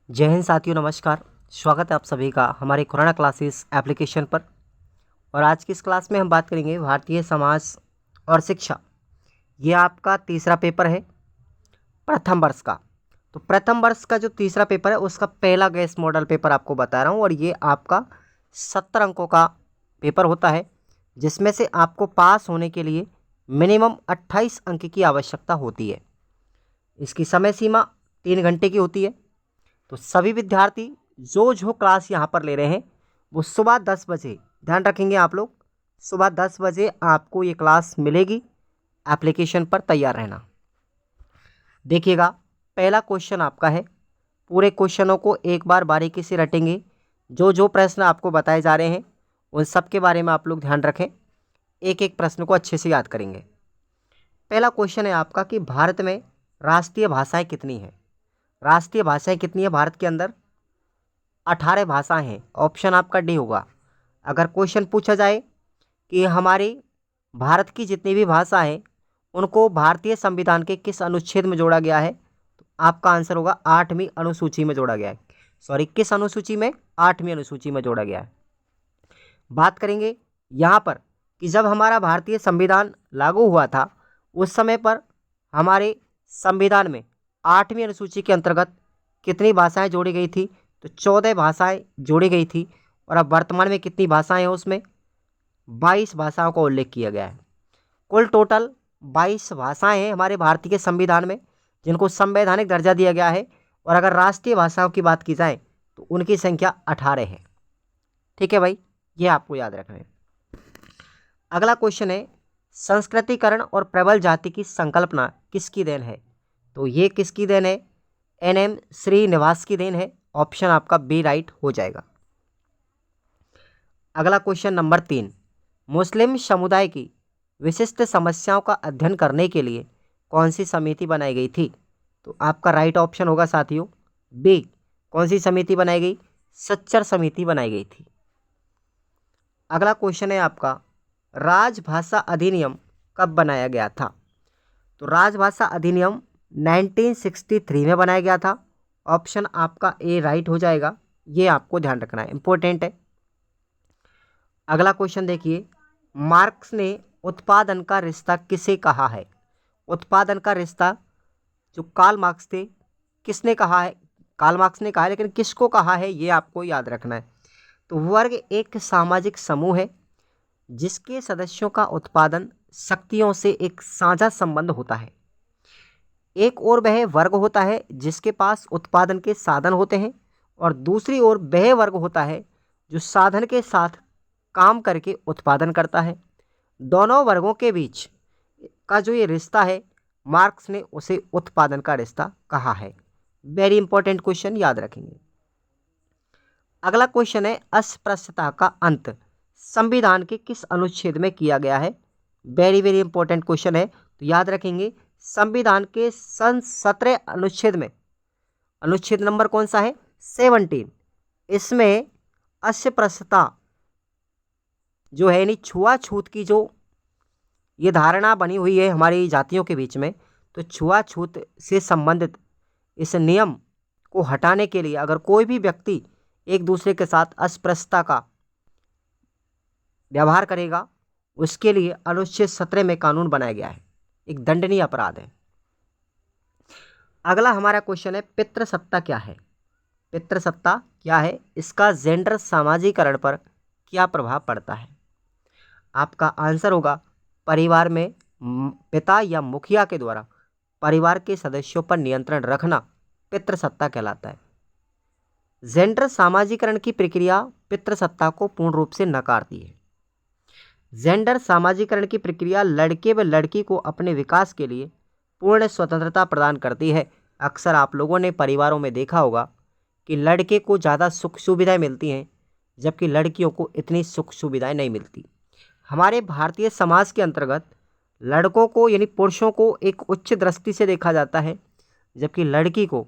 जय हिंद साथियों, नमस्कार। स्वागत है आप सभी का हमारे कोरोना क्लासेस एप्लीकेशन पर। और आज की इस क्लास में हम बात करेंगे भारतीय समाज और शिक्षा। ये आपका तीसरा पेपर है प्रथम वर्ष का। तो प्रथम वर्ष का जो तीसरा पेपर है उसका पहला गैस मॉडल पेपर आपको बता रहा हूँ। और ये आपका 70 अंकों का पेपर होता है, जिसमें से आपको पास होने के लिए मिनिमम 28 अंक की आवश्यकता होती है। इसकी समय सीमा 3 घंटे की होती है। तो सभी विद्यार्थी जो क्लास यहाँ पर ले रहे हैं वो सुबह 10 बजे, ध्यान रखेंगे आप लोग, सुबह 10 बजे आपको ये क्लास मिलेगी। एप्लीकेशन पर तैयार रहना। देखिएगा, पहला क्वेश्चन आपका है। पूरे क्वेश्चनों को एक बार बारीकी से रटेंगे। जो प्रश्न आपको बताए जा रहे हैं उन सब के बारे में आप लोग ध्यान रखें। एक एक प्रश्न को अच्छे से याद करेंगे। पहला क्वेश्चन है आपका कि भारत में राष्ट्रीय भाषाएं कितनी हैं। राष्ट्रीय भाषाएं कितनी है भारत के अंदर? 18 भाषाएं हैं। ऑप्शन आपका डी होगा। अगर क्वेश्चन पूछा जाए कि हमारे भारत की जितनी भी भाषा है उनको भारतीय संविधान के किस अनुच्छेद में जोड़ा गया है, तो आपका आंसर होगा 8वीं अनुसूची में जोड़ा गया है। सॉरी, किस अनुसूची में? 8वीं अनुसूची में जोड़ा गया है। बात करेंगे यहाँ पर कि जब हमारा भारतीय संविधान लागू हुआ था उस समय पर हमारे संविधान में 8वीं अनुसूची के अंतर्गत कितनी भाषाएं जोड़ी गई थी? तो 14 भाषाएं जोड़ी गई थी। और अब वर्तमान में कितनी भाषाएं हैं उसमें? 22 भाषाओं का उल्लेख किया गया है। कुल टोटल 22 भाषाएं हैं हमारे भारतीय संविधान में, जिनको संवैधानिक दर्जा दिया गया है। और अगर राष्ट्रीय भाषाओं की बात की जाए तो उनकी संख्या 18 है। ठीक है भाई, ये आपको याद रखना है। अगला क्वेश्चन है, संस्कृतिकरण और प्रबल जाति की संकल्पना किसकी देन है? तो ये किसकी देन है? NM श्रीनिवास की देन है। ऑप्शन आपका बी राइट हो जाएगा। अगला क्वेश्चन नंबर 3, मुस्लिम समुदाय की विशिष्ट समस्याओं का अध्ययन करने के लिए कौन सी समिति बनाई गई थी? तो आपका राइट ऑप्शन होगा साथियों बी। कौन सी समिति बनाई गई? सच्चर समिति बनाई गई थी। अगला क्वेश्चन है आपका, राजभाषा अधिनियम कब बनाया गया था? तो राजभाषा अधिनियम 1963 में बनाया गया था। ऑप्शन आपका ए राइट हो जाएगा। ये आपको ध्यान रखना है, इंपॉर्टेंट है। अगला क्वेश्चन देखिए, मार्क्स ने उत्पादन का रिश्ता किसे कहा है? उत्पादन का रिश्ता जो कार्ल मार्क्स थे, किसने कहा है? कार्ल मार्क्स ने कहा है, लेकिन किसको कहा है ये आपको याद रखना है। तो वर्ग एक सामाजिक समूह है जिसके सदस्यों का उत्पादन शक्तियों से एक साझा संबंध होता है। एक और वह वर्ग होता है जिसके पास उत्पादन के साधन होते हैं, और दूसरी ओर वह वर्ग होता है जो साधन के साथ काम करके उत्पादन करता है। दोनों वर्गों के बीच का जो ये रिश्ता है, मार्क्स ने उसे उत्पादन का रिश्ता कहा है। वेरी इंपॉर्टेंट क्वेश्चन, याद रखेंगे। अगला क्वेश्चन है, अस्पृश्यता का अंत संविधान के किस अनुच्छेद में किया गया है? वेरी वेरी इंपॉर्टेंट क्वेश्चन है, तो याद रखेंगे संविधान के सन 17 अनुच्छेद में, अनुच्छेद नंबर कौन सा है? 17। इसमें अस्पृश्यता जो है, यानी छुआछूत की जो ये धारणा बनी हुई है हमारी जातियों के बीच में, तो छुआछूत से संबंधित इस नियम को हटाने के लिए अगर कोई भी व्यक्ति एक दूसरे के साथ अस्पृश्यता का व्यवहार करेगा, उसके लिए अनुच्छेद 17 में कानून बनाया गया है। एक दंडनीय अपराध है। अगला हमारा क्वेश्चन है, पितृसत्ता क्या है? पितृसत्ता क्या है? इसका जेंडर सामाजिकरण पर क्या प्रभाव पड़ता है? आपका आंसर होगा परिवार में पिता या मुखिया के द्वारा परिवार के सदस्यों पर नियंत्रण रखना पितृसत्ता कहलाता है। जेंडर सामाजिकरण की प्रक्रिया पितृसत्ता को पूर्ण रूप से नकारती है। जेंडर सामाजिकरण की प्रक्रिया लड़के व लड़की को अपने विकास के लिए पूर्ण स्वतंत्रता प्रदान करती है। अक्सर आप लोगों ने परिवारों में देखा होगा कि लड़के को ज़्यादा सुख सुविधाएं मिलती हैं, जबकि लड़कियों को इतनी सुख सुविधाएं नहीं मिलती। हमारे भारतीय समाज के अंतर्गत लड़कों को यानी पुरुषों को एक उच्च दृष्टि से देखा जाता है, जबकि लड़की को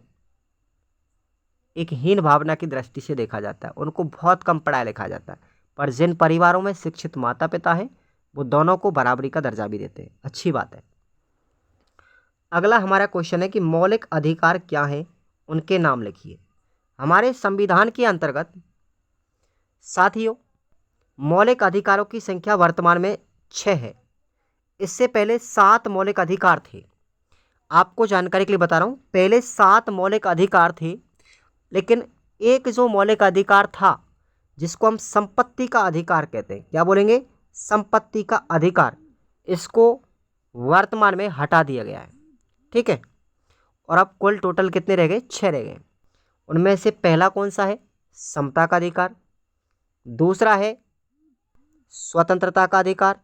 एक हीन भावना की दृष्टि से देखा जाता है। उनको बहुत कम पढ़ाया लिखा जाता है। पर जिन परिवारों में शिक्षित माता पिता हैं वो दोनों को बराबरी का दर्जा भी देते हैं। अच्छी बात है। अगला हमारा क्वेश्चन है कि मौलिक अधिकार क्या हैं, उनके नाम लिखिए। हमारे संविधान के अंतर्गत साथियों मौलिक अधिकारों की संख्या वर्तमान में 6 है। इससे पहले 7 मौलिक अधिकार थे। आपको जानकारी के लिए बता रहा हूँ, पहले 7 मौलिक अधिकार थे, लेकिन एक जो मौलिक अधिकार था जिसको हम संपत्ति का अधिकार कहते हैं, क्या बोलेंगे, संपत्ति का अधिकार, इसको वर्तमान में हटा दिया गया है। ठीक है, और अब कुल टोटल कितने रह गए, 6 रह गए। उनमें से पहला कौन सा है, समता का अधिकार, दूसरा है स्वतंत्रता का अधिकार,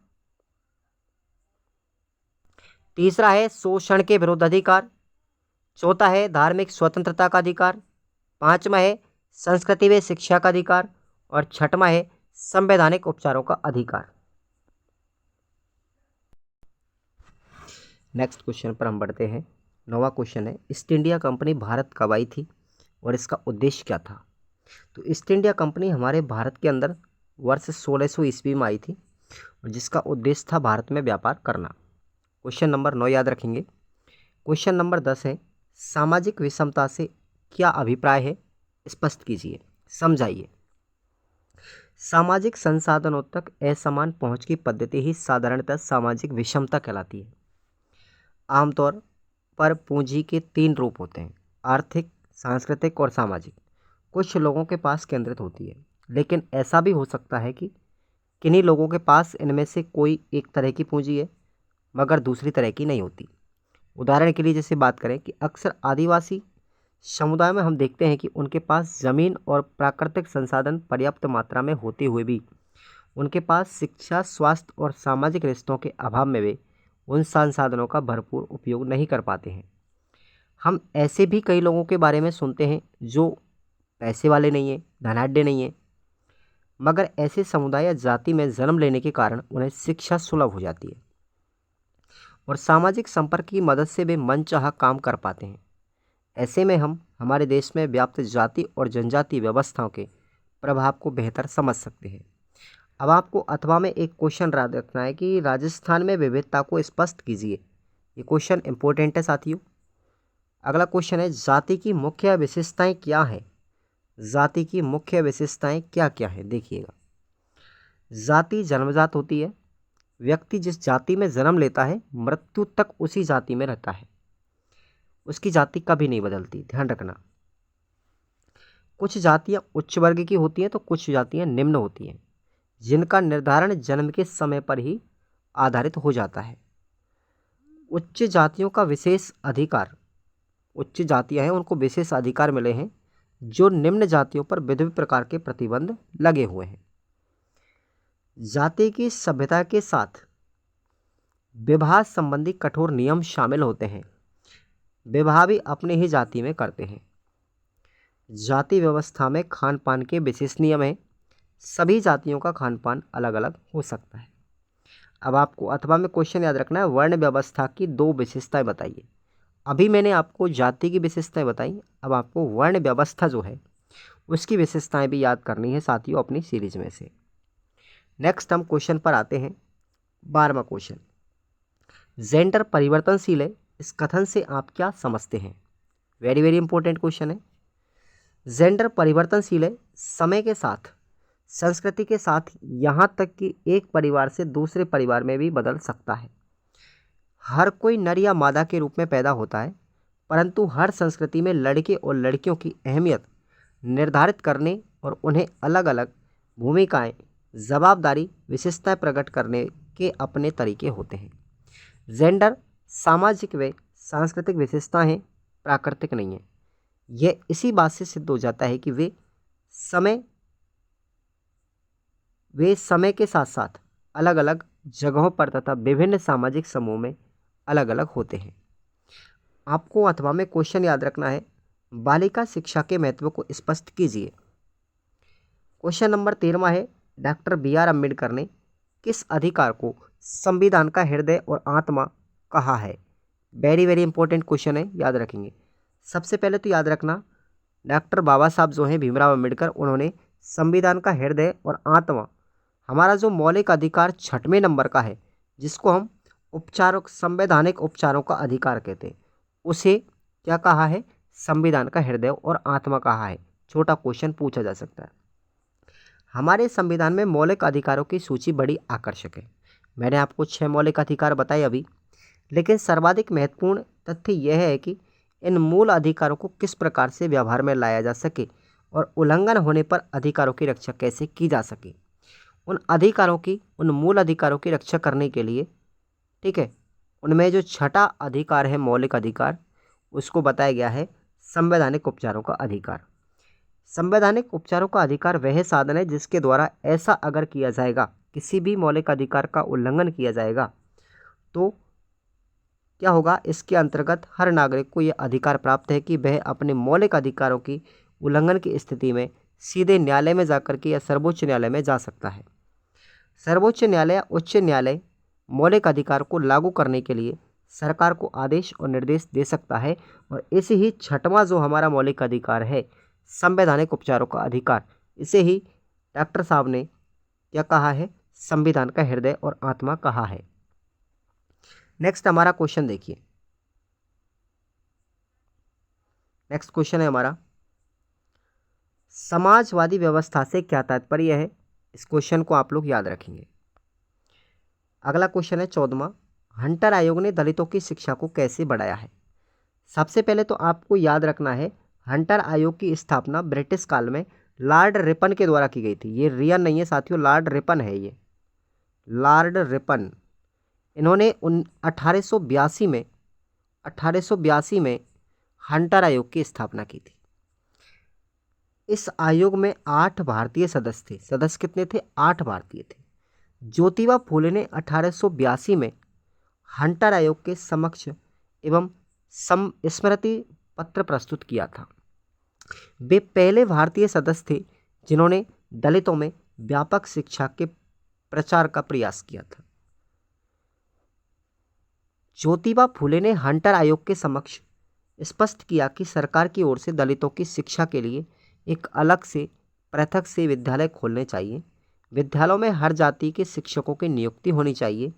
तीसरा है शोषण के विरुद्ध अधिकार, चौथा है धार्मिक स्वतंत्रता का अधिकार, पांचवा है संस्कृति व शिक्षा का अधिकार, और छठवां है संवैधानिक उपचारों का अधिकार। नेक्स्ट क्वेश्चन पर हम बढ़ते हैं। 9वां क्वेश्चन है, ईस्ट इंडिया कंपनी भारत कब आई थी और इसका उद्देश्य क्या था। तो ईस्ट इंडिया कंपनी हमारे भारत के अंदर वर्ष 1600 ईस्वी में आई थी और जिसका उद्देश्य था भारत में व्यापार करना। क्वेश्चन नंबर 9 याद रखेंगे। क्वेश्चन नंबर 10 है, सामाजिक विषमता से क्या अभिप्राय है, स्पष्ट कीजिए, समझाइए। सामाजिक संसाधनों तक असमान पहुंच की पद्धति ही साधारणतः सामाजिक विषमता कहलाती है। आमतौर पर पूंजी के 3 रूप होते हैं, आर्थिक, सांस्कृतिक और सामाजिक। कुछ लोगों के पास केंद्रित होती है, लेकिन ऐसा भी हो सकता है कि किन्हीं लोगों के पास इनमें से कोई एक तरह की पूंजी है मगर दूसरी तरह की नहीं होती। उदाहरण के लिए जैसे बात करें कि अक्सर आदिवासी समुदाय में हम देखते हैं कि उनके पास ज़मीन और प्राकृतिक संसाधन पर्याप्त मात्रा में होते हुए भी उनके पास शिक्षा, स्वास्थ्य और सामाजिक रिश्तों के अभाव में वे उन संसाधनों का भरपूर उपयोग नहीं कर पाते हैं। हम ऐसे भी कई लोगों के बारे में सुनते हैं जो पैसे वाले नहीं हैं, धनाढ्य नहीं हैं, मगर ऐसे समुदाय या जाति में जन्म लेने के कारण उन्हें शिक्षा सुलभ हो जाती है और सामाजिक संपर्क की मदद से वे मनचाहा काम कर पाते हैं। ऐसे में हम हमारे देश में व्याप्त जाति और जनजाति व्यवस्थाओं के प्रभाव को बेहतर समझ सकते हैं। अब आपको अथवा में एक क्वेश्चन याद रखना है कि राजस्थान में विविधता को स्पष्ट कीजिए। ये क्वेश्चन इंपॉर्टेंट है साथियों। अगला क्वेश्चन है, जाति की मुख्य विशेषताएं क्या हैं। जाति की मुख्य विशेषताएं क्या क्या है, देखिएगा। जाति जन्मजात होती है। व्यक्ति जिस जाति में जन्म लेता है मृत्यु तक उसी जाति में रहता है, उसकी जाति कभी नहीं बदलती, ध्यान रखना। कुछ जातियां उच्च वर्ग की होती हैं तो कुछ जातियां निम्न होती हैं, जिनका निर्धारण जन्म के समय पर ही आधारित हो जाता है। उच्च जातियों का विशेष अधिकार, उच्च जातियां हैं उनको विशेष अधिकार मिले हैं जो निम्न जातियों पर विविध प्रकार के प्रतिबंध लगे हुए हैं। जाति की सभ्यता के साथ विवाह संबंधी कठोर नियम शामिल होते हैं। विवाह भी अपने ही जाति में करते हैं। जाति व्यवस्था में खान पान के विशेष नियम हैं। सभी जातियों का खान पान अलग अलग हो सकता है। अब आपको अथवा में क्वेश्चन याद रखना है, वर्ण व्यवस्था की 2 विशेषताएं बताइए। अभी मैंने आपको जाति की विशेषताएं बताई, अब आपको वर्ण व्यवस्था जो है उसकी विशेषताएं भी याद करनी है साथियों अपनी सीरीज में से। नेक्स्ट हम क्वेश्चन पर आते हैं। 12वां क्वेश्चन, जेंडर परिवर्तनशील है, इस कथन से आप क्या समझते हैं। वेरी वेरी इंपॉर्टेंट क्वेश्चन है। जेंडर परिवर्तनशील है, समय के साथ, संस्कृति के साथ, यहाँ तक कि एक परिवार से दूसरे परिवार में भी बदल सकता है। हर कोई नर या मादा के रूप में पैदा होता है, परंतु हर संस्कृति में लड़के और लड़कियों की अहमियत निर्धारित करने और उन्हें अलग अलग भूमिकाएं, जवाबदारी, विशेषताएं प्रकट करने के अपने तरीके होते हैं। जेंडर सामाजिक व सांस्कृतिक विशेषता हैं, प्राकृतिक नहीं है। यह इसी बात से सिद्ध हो जाता है कि वे समय के साथ साथ अलग अलग जगहों पर तथा विभिन्न सामाजिक समूहों में अलग अलग होते हैं। आपको अथवा में क्वेश्चन याद रखना है, बालिका शिक्षा के महत्व को स्पष्ट कीजिए। क्वेश्चन नंबर 13वां है, डॉक्टर BR अम्बेडकर ने किस अधिकार को संविधान का हृदय और आत्मा कहा है। वेरी वेरी इंपॉर्टेंट क्वेश्चन है, याद रखेंगे। सबसे पहले तो याद रखना, डॉक्टर बाबा साहब जो हैं भीमराव अम्बेडकर, उन्होंने संविधान का हृदय और आत्मा, हमारा जो मौलिक अधिकार 6वें नंबर का है जिसको हम संवैधानिक उपचारों का अधिकार कहते हैं, उसे क्या कहा है, संविधान का हृदय और आत्मा कहा है। छोटा क्वेश्चन पूछा जा सकता है। हमारे संविधान में मौलिक अधिकारों की सूची बड़ी आकर्षक है। मैंने आपको 6 मौलिक अधिकार बताए अभी, लेकिन सर्वाधिक महत्वपूर्ण तथ्य यह है कि इन मूल अधिकारों को किस प्रकार से व्यवहार में लाया जा सके और उल्लंघन होने पर अधिकारों की रक्षा कैसे की जा सके। उन मूल अधिकारों की रक्षा करने के लिए, ठीक है, उनमें जो छठा अधिकार है मौलिक अधिकार, उसको बताया गया है संवैधानिक उपचारों का अधिकार। संवैधानिक उपचारों का अधिकार वह साधन है जिसके द्वारा ऐसा अगर किया जाएगा, किसी भी मौलिक अधिकार का उल्लंघन किया जाएगा, तो क्या होगा, इसके अंतर्गत हर नागरिक को यह अधिकार प्राप्त है कि वह अपने मौलिक अधिकारों की उल्लंघन की स्थिति में सीधे न्यायालय में जाकर के या सर्वोच्च न्यायालय में जा सकता है। सर्वोच्च न्यायालय या उच्च न्यायालय मौलिक अधिकार को लागू करने के लिए सरकार को आदेश और निर्देश दे सकता है। और इसे ही छठवां जो हमारा मौलिक अधिकार है, संवैधानिक उपचारों का अधिकार, इसे ही डॉक्टर साहब ने क्या कहा है, संविधान का हृदय और आत्मा कहा है। नेक्स्ट हमारा क्वेश्चन देखिए। नेक्स्ट क्वेश्चन है हमारा, समाजवादी व्यवस्था से क्या तात्पर्य है। इस क्वेश्चन को आप लोग याद रखेंगे। अगला क्वेश्चन है 14वां, हंटर आयोग ने दलितों की शिक्षा को कैसे बढ़ाया है। सबसे पहले तो आपको याद रखना है, हंटर आयोग की स्थापना ब्रिटिश काल में लॉर्ड रिपन के द्वारा की गई थी। ये रियन नहीं है साथियों, लॉर्ड रिपन है, ये लॉर्ड रिपन। इन्होंने 1882 में हंटर आयोग की स्थापना की थी। इस आयोग में 8 भारतीय सदस्य थे। सदस्य कितने थे? 8 भारतीय थे। ज्योतिबा फूले ने 1882 में हंटर आयोग के समक्ष एवं स्मृति पत्र प्रस्तुत किया था। वे पहले भारतीय सदस्य थे जिन्होंने दलितों में व्यापक शिक्षा के प्रचार का प्रयास किया था। ज्योतिबा फूले ने हंटर आयोग के समक्ष स्पष्ट किया कि सरकार की ओर से दलितों की शिक्षा के लिए एक अलग से पृथक से विद्यालय खोलने चाहिए। विद्यालयों में हर जाति के शिक्षकों की नियुक्ति होनी चाहिए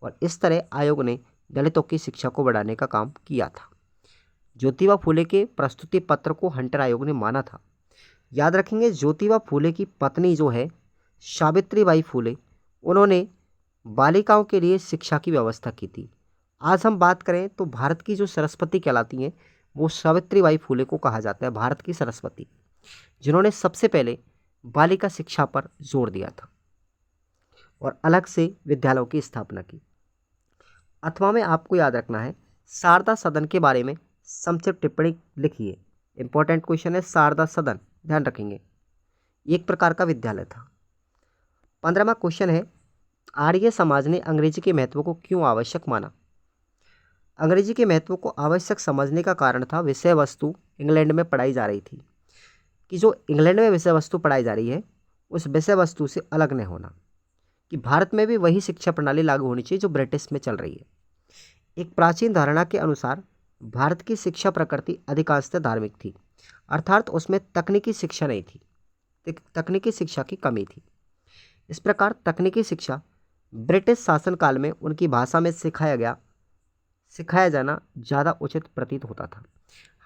और इस तरह आयोग ने दलितों की शिक्षा को बढ़ाने का काम किया था। ज्योतिबा फूले के प्रस्तुति पत्र को हंटर आयोग ने माना था। याद रखेंगे, ज्योतिबा फूले की पत्नी जो है सावित्रीबाई फूले, उन्होंने बालिकाओं के लिए शिक्षा की व्यवस्था की थी। आज हम बात करें तो भारत की जो सरस्वती कहलाती हैं, वो सावित्रीबाई फूले को कहा जाता है भारत की सरस्वती, जिन्होंने सबसे पहले बालिका शिक्षा पर जोर दिया था और अलग से विद्यालयों की स्थापना की। अथवा में आपको याद रखना है, शारदा सदन के बारे में संक्षिप्त टिप्पणी लिखिए। इंपॉर्टेंट क्वेश्चन है, शारदा सदन, ध्यान रखेंगे, एक प्रकार का विद्यालय था। 15वां क्वेश्चन है, आर्य समाज ने अंग्रेजी के महत्व को क्यों आवश्यक माना। अंग्रेजी के महत्व को आवश्यक समझने का कारण था, विषय वस्तु इंग्लैंड में पढ़ाई जा रही थी, कि जो इंग्लैंड में विषय वस्तु पढ़ाई जा रही है उस विषय वस्तु से अलग नहीं होना, कि भारत में भी वही शिक्षा प्रणाली लागू होनी चाहिए जो ब्रिटिश में चल रही है। एक प्राचीन धारणा के अनुसार भारत की शिक्षा प्रकृति अधिकांशतः धार्मिक थी, अर्थात उसमें तकनीकी शिक्षा नहीं थी, तकनीकी शिक्षा की कमी थी। इस प्रकार तकनीकी शिक्षा ब्रिटिश शासनकाल में उनकी भाषा में सिखाया जाना ज़्यादा उचित प्रतीत होता था।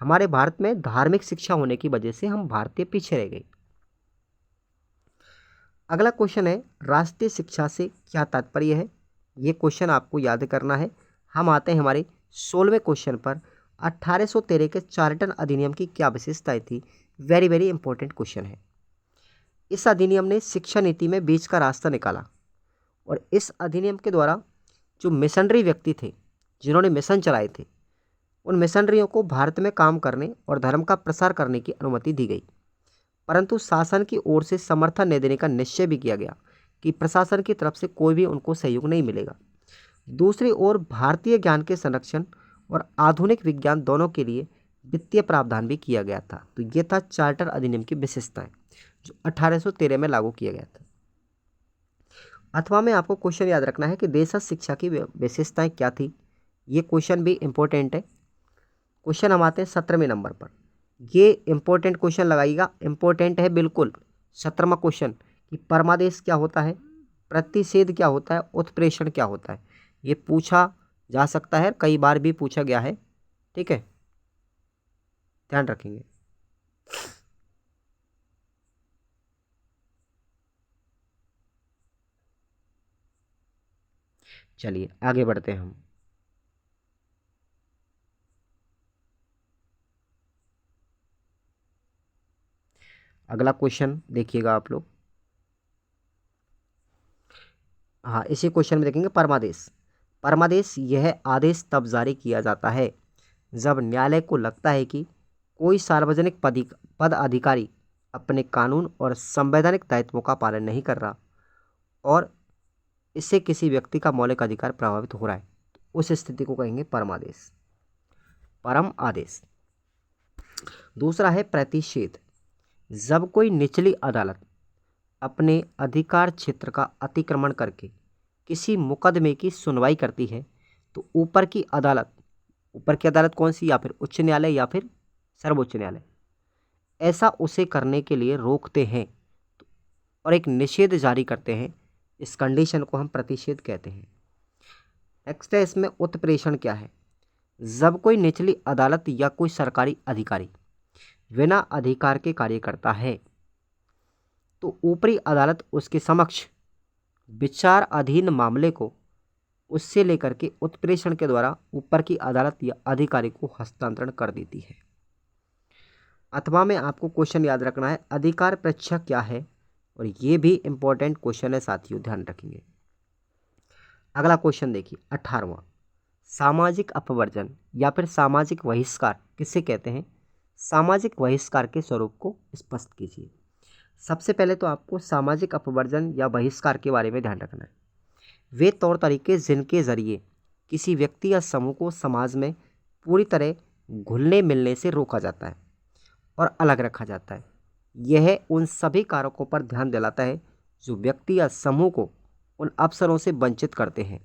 हमारे भारत में धार्मिक शिक्षा होने की वजह से हम भारतीय पीछे रह गए। अगला क्वेश्चन है, राष्ट्रीय शिक्षा से क्या तात्पर्य है। ये क्वेश्चन आपको याद करना है। हम आते हैं हमारे 16वें क्वेश्चन पर। 1813 के चार्टर अधिनियम की क्या विशेषताएं थी। वेरी वेरी इंपॉर्टेंट क्वेश्चन है। इस अधिनियम ने शिक्षा नीति में बीच का रास्ता निकाला और इस अधिनियम के द्वारा जो मिशनरी व्यक्ति थे जिन्होंने मिशन चलाए थे, उन मिशनरियों को भारत में काम करने और धर्म का प्रसार करने की अनुमति दी गई, परंतु शासन की ओर से समर्थन नहीं देने का निश्चय भी किया गया कि प्रशासन की तरफ से कोई भी उनको सहयोग नहीं मिलेगा। दूसरी ओर भारतीय ज्ञान के संरक्षण और आधुनिक विज्ञान दोनों के लिए वित्तीय प्रावधान भी किया गया था। तो ये था चार्टर अधिनियम की विशेषताएं जो 1813 में लागू किया गया था। अथवा में आपको क्वेश्चन याद रखना है कि देशज शिक्षा की विशेषताएं क्या थी। ये क्वेश्चन भी इंपॉर्टेंट है। क्वेश्चन हम आते हैं 17वें नंबर पर। ये इंपॉर्टेंट क्वेश्चन लगाइएगा, इंपॉर्टेंट है बिल्कुल। 17वां क्वेश्चन कि परमादेश क्या होता है, प्रतिषेध क्या होता है, उत्प्रेषण क्या होता है। ये पूछा जा सकता है, कई बार भी पूछा गया है, ठीक है, ध्यान रखेंगे। चलिए आगे बढ़ते हैं हम। अगला क्वेश्चन देखिएगा आप लोग। हाँ, इसी क्वेश्चन में देखेंगे परमादेश। परमादेश यह आदेश तब जारी किया जाता है जब न्यायालय को लगता है कि कोई सार्वजनिक पद अधिकारी अपने कानून और संवैधानिक दायित्वों का पालन नहीं कर रहा और इससे किसी व्यक्ति का मौलिक अधिकार प्रभावित हो रहा है, उस स्थिति को कहेंगे परमादेश, परम आदेश। दूसरा है प्रतिषेध। जब कोई निचली अदालत अपने अधिकार क्षेत्र का अतिक्रमण करके किसी मुकदमे की सुनवाई करती है तो ऊपर की अदालत कौन सी, या फिर उच्च न्यायालय या फिर सर्वोच्च न्यायालय, ऐसा उसे करने के लिए रोकते हैं और एक निषेध जारी करते हैं। इस कंडीशन को हम प्रतिषेध कहते हैं। नेक्स्ट है इसमें उत्प्रेषण क्या है। जब कोई निचली अदालत या कोई सरकारी अधिकारी बिना अधिकार के कार्य करता है तो ऊपरी अदालत उसके समक्ष विचाराधीन मामले को उससे लेकर के उत्प्रेषण के द्वारा ऊपर की अदालत या अधिकारी को हस्तांतरण कर देती है। अथवा में आपको क्वेश्चन याद रखना है अधिकार परीक्षा क्या है, और ये भी इंपॉर्टेंट क्वेश्चन है साथियों, ध्यान रखेंगे। अगला क्वेश्चन देखिए 18वां। सामाजिक अपवर्जन या फिर सामाजिक बहिष्कार किसे कहते हैं? सामाजिक बहिष्कार के स्वरूप को स्पष्ट कीजिए। सबसे पहले तो आपको सामाजिक अपवर्जन या बहिष्कार के बारे में ध्यान रखना है। वे तौर तरीके जिनके जरिए किसी व्यक्ति या समूह को समाज में पूरी तरह घुलने मिलने से रोका जाता है और अलग रखा जाता है। यह उन सभी कारकों पर ध्यान दिलाता है जो व्यक्ति या समूह को उन अवसरों से वंचित करते हैं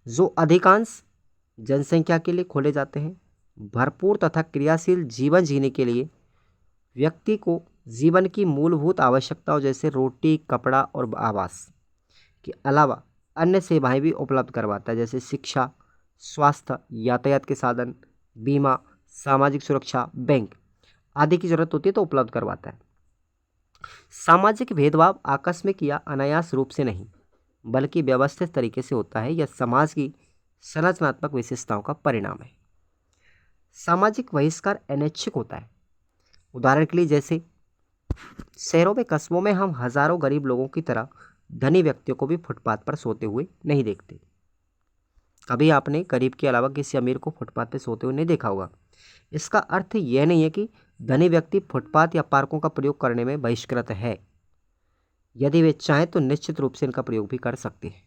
जो अधिकांश जनसंख्या के लिए खोले जाते हैं। भरपूर तथा क्रियाशील जीवन जीने के लिए व्यक्ति को जीवन की मूलभूत आवश्यकताओं जैसे रोटी, कपड़ा और आवास के अलावा अन्य सेवाएं भी उपलब्ध करवाता है, जैसे शिक्षा, स्वास्थ्य, यातायात के साधन, बीमा, सामाजिक सुरक्षा, बैंक आदि की जरूरत होती है तो उपलब्ध करवाता है। सामाजिक भेदभाव आकस्मिक या अनायास रूप से नहीं बल्कि व्यवस्थित तरीके से होता है, यह समाज की संरचनात्मक विशेषताओं का परिणाम है। सामाजिक बहिष्कार अनैच्छिक होता है। उदाहरण के लिए जैसे शहरों में, कस्बों में हम हजारों गरीब लोगों की तरह धनी व्यक्तियों को भी फुटपाथ पर सोते हुए नहीं देखते। कभी आपने गरीब के अलावा किसी अमीर को फुटपाथ पर सोते हुए नहीं देखा होगा। इसका अर्थ यह नहीं है कि धनी व्यक्ति फुटपाथ या पार्कों का प्रयोग करने में बहिष्कृत है। यदि वे चाहें तो निश्चित रूप से इनका प्रयोग भी कर सकते हैं,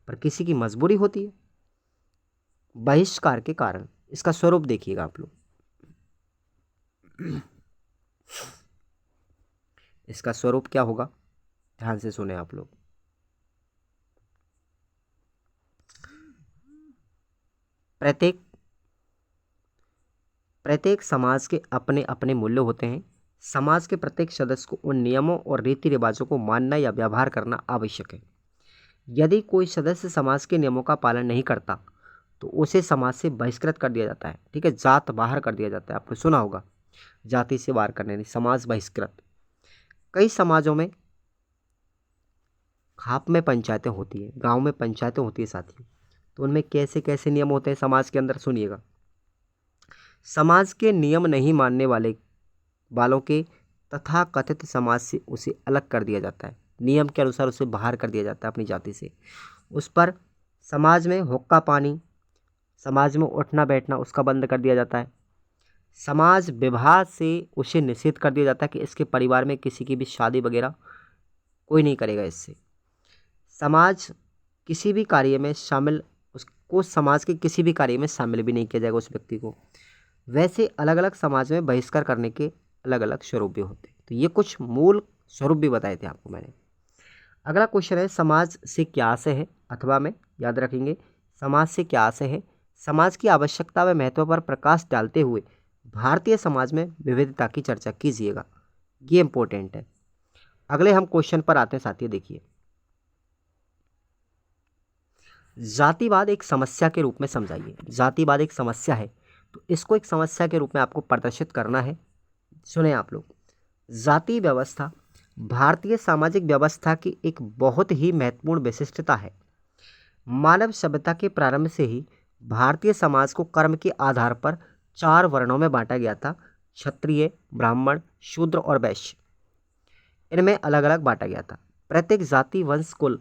पर किसी की मजबूरी होती है बहिष्कार के कारण। इसका स्वरूप देखिएगा आप लोग। इसका स्वरूप क्या होगा, ध्यान से सुने आप लोग। प्रत्येक समाज के अपने अपने मूल्य होते हैं। समाज के प्रत्येक सदस्य को उन नियमों और रीति रिवाजों को मानना या व्यवहार करना आवश्यक है। यदि कोई सदस्य समाज के नियमों का पालन नहीं करता तो उसे समाज से बहिष्कृत कर दिया जाता है। ठीक है, जात बाहर कर दिया जाता है। आपने सुना होगा जाति से बाहर करने, नहीं, समाज बहिष्कृत। कई समाजों में खाप में पंचायतें होती है, गांव में पंचायतें होती है साथियों, तो उनमें कैसे कैसे नियम होते हैं समाज के अंदर, सुनिएगा। समाज के नियम नहीं मानने वालों के तथाकथित समाज से उसे अलग कर दिया जाता है। नियम के अनुसार उसे बाहर कर दिया जाता है अपनी जाति से। उस पर समाज में हुक्का पानी, समाज में उठना बैठना उसका बंद कर दिया जाता है। समाज विवाह से उसे निषेध कर दिया जाता है कि इसके परिवार में किसी की भी शादी वगैरह कोई नहीं करेगा इससे। समाज किसी भी कार्य में शामिल, उसको समाज के किसी भी कार्य में शामिल भी नहीं किया जाएगा उस व्यक्ति को। वैसे अलग अलग समाज में बहिष्कार करने के अलग अलग स्वरूप भी होते हैं। तो ये कुछ मूल स्वरूप भी बताए थे आपको मैंने। अगला क्वेश्चन है समाज से क्या आशय है, अथवा में याद रखेंगे समाज से क्या आशय है। समाज की आवश्यकता व महत्व पर प्रकाश डालते हुए भारतीय समाज में विविधता की चर्चा कीजिएगा, ये इंपॉर्टेंट है। अगले हम क्वेश्चन पर आते हैं साथियों, देखिए। जातिवाद एक समस्या के रूप में समझाइए। जातिवाद एक समस्या है तो इसको एक समस्या के रूप में आपको प्रदर्शित करना है। सुने आप लोग, जाति व्यवस्था भारतीय सामाजिक व्यवस्था की एक बहुत ही महत्वपूर्ण विशिष्टता है। मानव सभ्यता के प्रारंभ से ही भारतीय समाज को कर्म के आधार पर 4 वर्णों में बांटा गया था। क्षत्रिय, ब्राह्मण, शूद्र और वैश्य, इनमें अलग अलग बांटा गया था। प्रत्येक जाति वंश कुल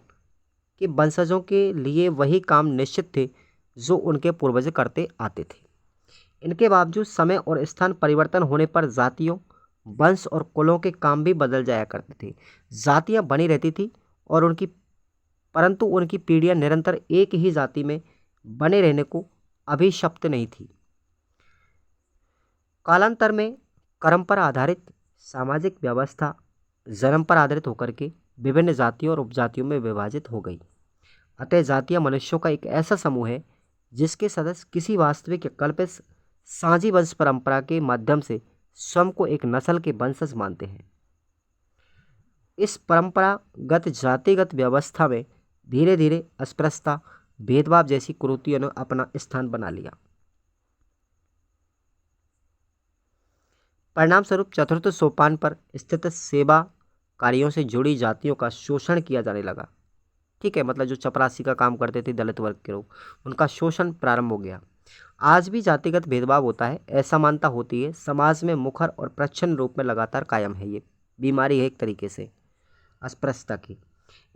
के वंशजों के लिए वही काम निश्चित थे जो उनके पूर्वज करते आते थे। इनके बावजूद समय और स्थान परिवर्तन होने पर जातियों, वंश और कुलों के काम भी बदल जाया करते थे। जातियां बनी रहती थी और परंतु उनकी पीढ़ियां निरंतर एक ही जाति में बने रहने को अभिशप्त नहीं थी। कालांतर में कर्म पर आधारित सामाजिक व्यवस्था जन्म पर आधारित होकर के विभिन्न जातियों और उपजातियों में विभाजित हो गई। अतः जातियां मनुष्यों का एक ऐसा समूह है जिसके सदस्य किसी वास्तविक या कल्पित साझी वंश परंपरा के माध्यम से स्वयं को एक नस्ल के वंशज मानते हैं। इस परंपरागत जातिगत व्यवस्था में धीरे धीरे अस्पृश्यता, भेदभाव जैसी कुरीतियों ने अपना स्थान बना लिया। परिणाम स्वरूप चतुर्थ सोपान पर स्थित सेवा कार्यों से जुड़ी जातियों का शोषण किया जाने लगा। ठीक है, मतलब जो चपरासी का काम करते थे दलित वर्ग के लोग, उनका शोषण प्रारंभ हो गया। आज भी जातिगत भेदभाव होता है, ऐसा मानता होती है समाज में मुखर और प्रच्छन्न रूप में लगातार कायम है। ये बीमारी है एक तरीके से अस्पृश्यता की।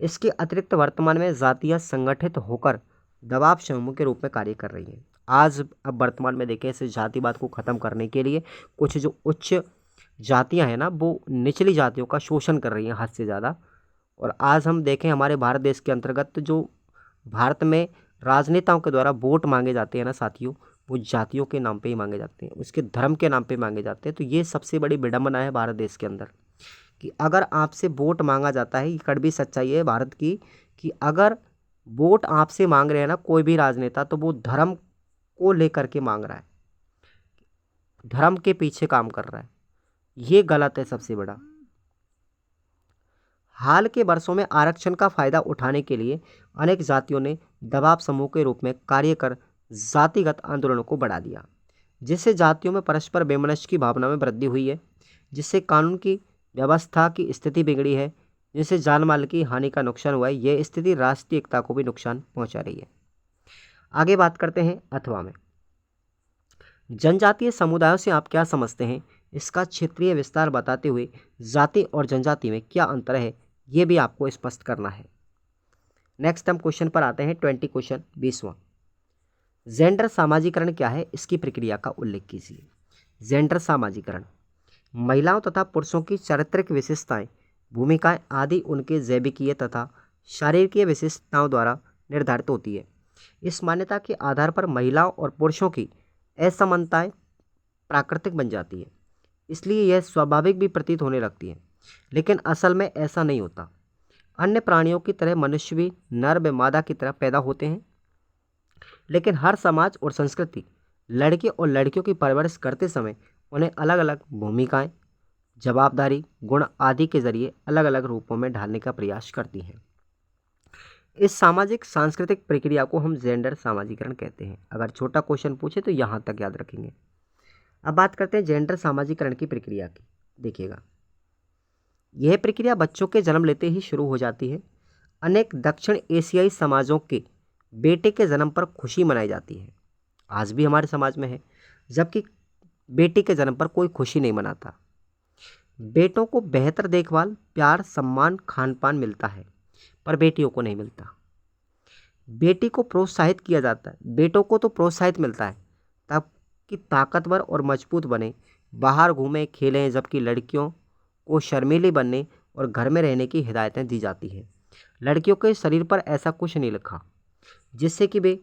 इसके अतिरिक्त वर्तमान में जातियां संगठित होकर दबाव समूह के रूप में कार्य कर रही हैं। अब वर्तमान में देखें, इस जातिवाद को ख़त्म करने के लिए कुछ जो उच्च जातियां हैं ना, वो निचली जातियों का शोषण कर रही हैं हद से ज़्यादा। और आज हम देखें हमारे भारत देश के अंतर्गत जो भारत में राजनेताओं के द्वारा वोट मांगे जाते हैं ना साथियों, वो जातियों के नाम पे ही मांगे जाते हैं, उसके धर्म के नाम पे मांगे जाते हैं। तो ये सबसे बड़ी विडंबना है भारत देश के अंदर कि अगर आपसे वोट मांगा जाता है, ये कड़वी सच्चाई है भारत की, कि अगर वोट आपसे मांग रहे हैं ना कोई भी राजनेता, तो वो धर्म को लेकर के मांग रहा है, धर्म के पीछे काम कर रहा है। ये गलत है सबसे बड़ा। हाल के वर्षों में आरक्षण का फायदा उठाने के लिए अनेक जातियों ने दबाव समूह के रूप में कार्य कर जातिगत आंदोलनों को बढ़ा दिया, जिससे जातियों में परस्पर वैमनस्य की भावना में वृद्धि हुई है, जिससे कानून की व्यवस्था की स्थिति बिगड़ी है, जिससे जान माल की हानि का नुकसान हुआ है। यह स्थिति राष्ट्रीय एकता को भी नुकसान पहुंचा रही है। आगे बात करते हैं अथवा में। जनजातीय समुदायों से आप क्या समझते हैं, इसका क्षेत्रीय विस्तार बताते हुए जाति और जनजाति में क्या अंतर है, ये भी आपको स्पष्ट करना है। नेक्स्ट हम क्वेश्चन पर आते हैं। 20 क्वेश्चन 20वां। जेंडर सामाजिकरण क्या है, इसकी प्रक्रिया का उल्लेख कीजिए। जेंडर सामाजिकरण महिलाओं तथा पुरुषों की चारित्रिक विशेषताएं, भूमिकाएं आदि उनके जैविकीय तथा शारीरिक विशेषताओं द्वारा निर्धारित होती है। इस मान्यता के आधार पर महिलाओं और पुरुषों की असमानताएं प्राकृतिक बन जाती है, इसलिए यह स्वाभाविक भी प्रतीत होने लगती है, लेकिन असल में ऐसा नहीं होता। अन्य प्राणियों की तरह मनुष्य भी नर व मादा की तरह पैदा होते हैं, लेकिन हर समाज और संस्कृति लड़के और लड़कियों की परवरिश करते समय उन्हें अलग अलग भूमिकाएं, जवाबदारी, गुण आदि के जरिए अलग अलग रूपों में ढालने का प्रयास करती हैं। इस सामाजिक सांस्कृतिक प्रक्रिया को हम जेंडर सामाजिकरण कहते हैं। अगर छोटा क्वेश्चन पूछे तो यहाँ तक याद रखेंगे। अब बात करते हैं जेंडर सामाजिकरण की प्रक्रिया की। देखिएगा, यह प्रक्रिया बच्चों के जन्म लेते ही शुरू हो जाती है। अनेक दक्षिण एशियाई समाजों के बेटे के जन्म पर खुशी मनाई जाती है, आज भी हमारे समाज में है, जबकि बेटी के जन्म पर कोई खुशी नहीं मनाता। बेटों को बेहतर देखभाल, प्यार, सम्मान, खान पान मिलता है, पर बेटियों को नहीं मिलता। बेटी को प्रोत्साहित किया जाता है, बेटों को तो प्रोत्साहित मिलता है ताकि ताकतवर और मजबूत बने, बाहर घूमें, खेलें, जबकि लड़कियों को शर्मीली बनने और घर में रहने की हिदायतें दी जाती हैं। लड़कियों के शरीर पर ऐसा कुछ नहीं लिखा जिससे कि वे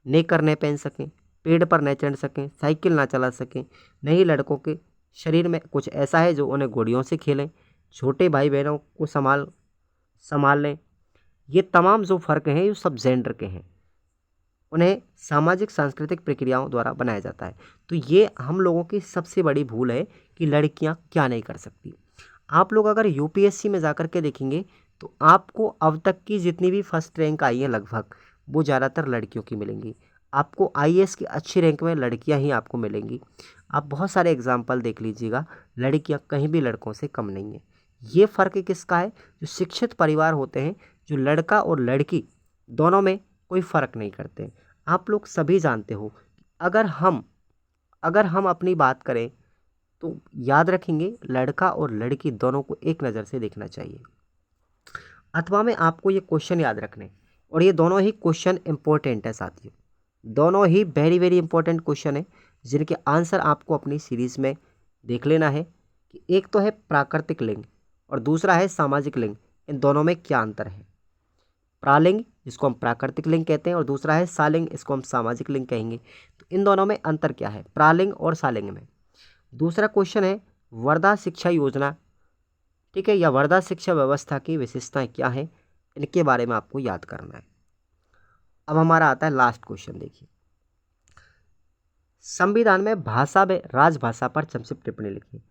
नेकर न पहन सकें, पेड़ पर न चढ़ सकें, साइकिल ना चला सकें। नहीं, लड़कों के शरीर में कुछ ऐसा है जो उन्हें घोड़ियों से खेलें, छोटे भाई बहनों को संभाल लें। ये तमाम जो फ़र्क हैं ये सब जेंडर के हैं, उन्हें सामाजिक सांस्कृतिक प्रक्रियाओं द्वारा बनाया जाता है। तो ये हम लोगों की सबसे बड़ी भूल है कि लड़कियां क्या नहीं कर सकती। आप लोग अगर यूपीएससी में जाकर के देखेंगे तो आपको अब तक की जितनी भी फर्स्ट रैंक आई है लगभग, वो ज़्यादातर लड़कियों की मिलेंगी। आपको आईएएस की अच्छी रैंक में लड़कियां ही आपको मिलेंगी। आप बहुत सारे एग्जाम्पल देख लीजिएगा, लड़कियां कहीं भी लड़कों से कम नहीं है। ये फ़र्क किसका है? जो शिक्षित परिवार होते हैं, जो लड़का और लड़की दोनों में कोई फ़र्क नहीं करते। आप लोग सभी जानते हो अगर हम अपनी बात करें तो याद रखेंगे लड़का और लड़की दोनों को एक नज़र से देखना चाहिए। अथवा में आपको ये क्वेश्चन याद रखने, और ये दोनों ही क्वेश्चन इंपॉर्टेंट है साथियों, दोनों ही वेरी वेरी इंपॉर्टेंट क्वेश्चन है जिनके आंसर आपको अपनी सीरीज़ में देख लेना है कि एक तो है प्राकृतिक लिंग और दूसरा है सामाजिक लिंग। इन दोनों में क्या अंतर है? प्रालिंग जिसको हम प्राकृतिक लिंग कहते हैं और दूसरा है सालिंग, इसको हम सामाजिक लिंग कहेंगे। तो इन दोनों में अंतर क्या है प्रालिंग और सालिंग में? दूसरा क्वेश्चन है वर्धा शिक्षा योजना, ठीक है, या वर्धा शिक्षा व्यवस्था की विशेषताएं क्या हैं, इनके बारे में आपको याद करना है। अब हमारा आता है लास्ट क्वेश्चन। देखिए, संविधान में भाषा में राजभाषा पर संक्षिप्त टिप्पणी लिखिए।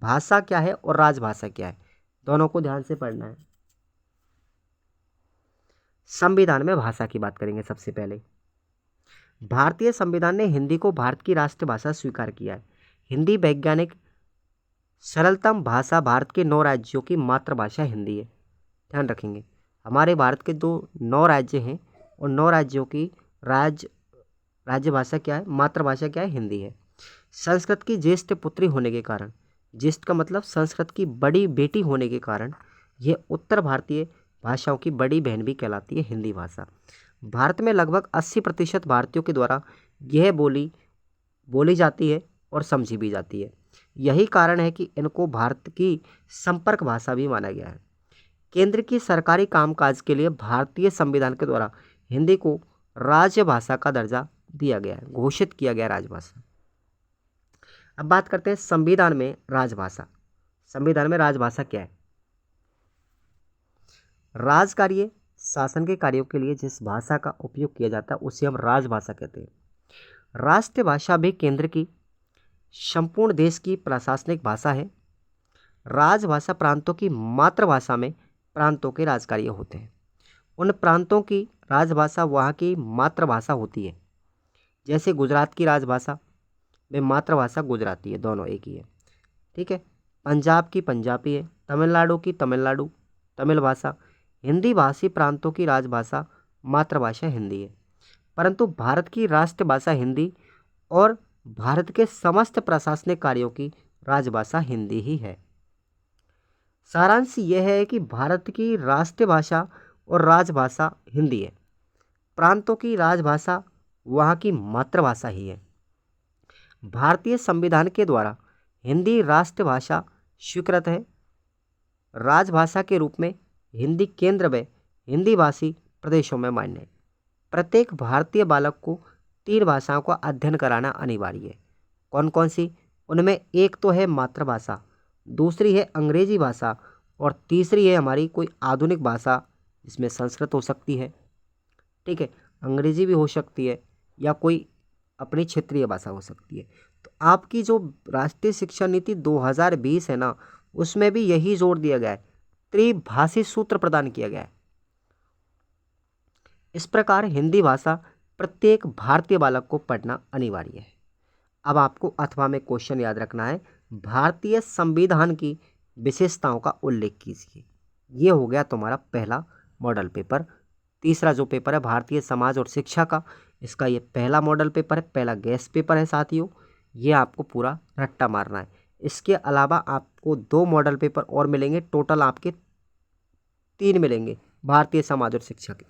भाषा क्या है और राजभाषा क्या है, दोनों को ध्यान से पढ़ना है। संविधान में भाषा की बात करेंगे। सबसे पहले भारतीय संविधान ने हिंदी को भारत की राष्ट्रभाषा स्वीकार किया है। हिंदी वैज्ञानिक सरलतम भाषा, भारत के 9 राज्यों की मातृभाषा हिंदी है। ध्यान रखेंगे, हमारे भारत के 9 राज्य हैं और 9 राज्यों की राज्य भाषा क्या है, मातृभाषा क्या है, हिंदी है। संस्कृत की ज्येष्ठ पुत्री होने के कारण, ज्येष्ठ का मतलब संस्कृत की बड़ी बेटी होने के कारण, यह उत्तर भारतीय भाषाओं की बड़ी बहन भी कहलाती है हिंदी भाषा। भारत में लगभग 80% भारतीयों के द्वारा यह बोली जाती है और समझी भी जाती है। यही कारण है कि इनको भारत की संपर्क भाषा भी माना गया है। केंद्र की सरकारी कामकाज के लिए भारतीय संविधान के द्वारा हिंदी को राजभाषा का दर्जा दिया गया है, घोषित किया गया राजभाषा। अब बात करते हैं संविधान में राजभाषा। संविधान में राजभाषा क्या है? राजकार्य शासन के कार्यों के लिए जिस भाषा का उपयोग किया जाता है उसे हम राजभाषा कहते हैं। राष्ट्रभाषा भी केंद्र की संपूर्ण देश की प्रशासनिक भाषा है। राजभाषा प्रांतों की मातृभाषा में प्रांतों के राजकार्य होते हैं। उन प्रांतों की राजभाषा वहाँ की मातृभाषा होती है। जैसे गुजरात की राजभाषा में मातृभाषा गुजराती है, दोनों एक ही है, ठीक है। पंजाब की पंजाबी है, तमिलनाडु की तमिल भाषा। हिंदी भाषी प्रांतों की राजभाषा मातृभाषा हिंदी है, परंतु भारत की राष्ट्रभाषा हिंदी और भारत के समस्त प्रशासनिक कार्यों की राजभाषा हिंदी ही है। सारांश यह है कि भारत की राष्ट्रभाषा और राजभाषा हिंदी है, प्रांतों की राजभाषा वहाँ की मातृभाषा ही है। भारतीय संविधान के द्वारा हिंदी राष्ट्रभाषा स्वीकृत है। राजभाषा के रूप में हिंदी केंद्र व हिंदी भाषी प्रदेशों में मान्य है। प्रत्येक भारतीय बालक को 3 भाषाओं का अध्ययन कराना अनिवार्य है। कौन कौन सी? उनमें एक तो है मातृभाषा, दूसरी है अंग्रेजी भाषा और तीसरी है हमारी कोई आधुनिक भाषा जिसमें संस्कृत हो सकती है, ठीक है, अंग्रेजी भी हो सकती है या कोई अपनी क्षेत्रीय भाषा हो सकती है। तो आपकी जो राष्ट्रीय शिक्षा नीति 2020 है ना, उसमें भी यही जोर दिया गया है, त्रिभाषी सूत्र प्रदान किया गया है। इस प्रकार हिंदी भाषा प्रत्येक भारतीय बालक को पढ़ना अनिवार्य है। अब आपको अथवा में क्वेश्चन याद रखना है, भारतीय संविधान की विशेषताओं का उल्लेख कीजिए। ये हो गया तुम्हारा पहला मॉडल पेपर। तीसरा जो पेपर है भारतीय समाज और शिक्षा का, इसका ये पहला मॉडल पेपर है, पहला गेस्ट पेपर है साथियों। ये आपको पूरा रट्टा मारना है। इसके अलावा आपको 2 मॉडल पेपर और मिलेंगे, टोटल आपके 3 मिलेंगे भारतीय समाज और शिक्षा के।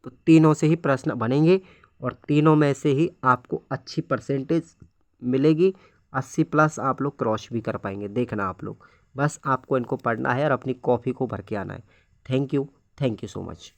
तो तीनों से ही प्रश्न बनेंगे और तीनों में से ही आपको अच्छी परसेंटेज मिलेगी। 80+ आप लोग क्रॉस भी कर पाएंगे। देखना आप लोग, बस आपको इनको पढ़ना है और अपनी कॉपी को भर के आना है। Thank you so much.